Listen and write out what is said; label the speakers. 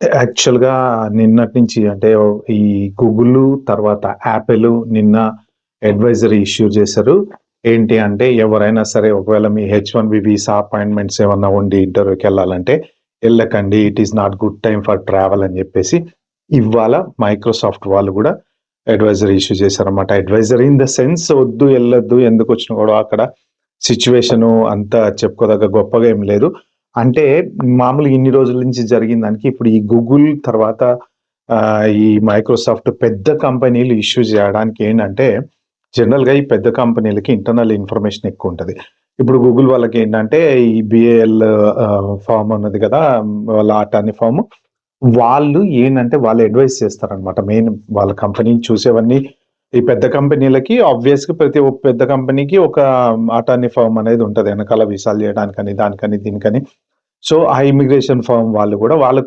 Speaker 1: యాక్చువల్‌గా నిన్నటి నుంచి అంటే ఈ గూగులు, తర్వాత యాపిలు నిన్న అడ్వైజరీ ఇష్యూ చేశారు. ఏంటి అంటే ఎవరైనా సరే ఒకవేళ మీ హెచ్-1బీ వీసా అపాయింట్మెంట్స్ ఏమన్నా ఉండి ఇంటర్వ్యూకెళ్ళాలంటే ఎళ్ళకండి. It is not good time for travel అని చెప్పేసి ఇవాళ మైక్రోసాఫ్ట్ వాళ్ళు గూడా అడ్వైజరీ ఇష్యూ చేశారన్నమాట. అడ్వైజరీ ఇన్ ద సెన్స్ వద్దు, ఎళ్ళొద్దు, ఎందుకొచ్చిన గొడవ అక్కడ సిట్యుయేషను అంత చెప్పుకోదగ్గ గొప్పగా ఏం లేదు. అంటే మామూలుగా ఇన్ని రోజుల నుంచి జరిగిన దానికి ఇప్పుడు ఈ గూగుల్ తర్వాత ఈ మైక్రోసాఫ్ట్ పెద్ద కంపెనీలు ఇష్యూ చేయడానికి ఏంటంటే జనరల్‌గా ఈ పెద్ద కంపెనీలకి ఇంటర్నల్ ఇన్ఫర్మేషన్ ఎక్కువుంటది. ఇప్పుడు గూగుల్ వాళ్ళకేంటంటే ఈ బీఏఎల్ ఫార్మ్ ఉన్నది కదా! వాళ్ళ అటార్నీ ఫార్మ్. వాళ్ళు ఏంటంటే వాళ్ళు అడ్వైస్ చేస్తారనమాట. మెయిన్ వాళ్ళ కంపెనీని చూసేవన్నీ ఈ పెద్ద కంపెనీలకి ఆబ్వియస్‌గా ప్రతి ఒక్క పెద్ద కంపెనీకి ఒక అటార్నీ ఫర్మ్ అనేది ఉంటది. ఎనకాల వీసాలు చేయడానికని, దానికని, దీనికని. సో, ఆ ఇమిగ్రేషన్ ఫర్మ్ వాళ్ళు గూడా వాళ్ళ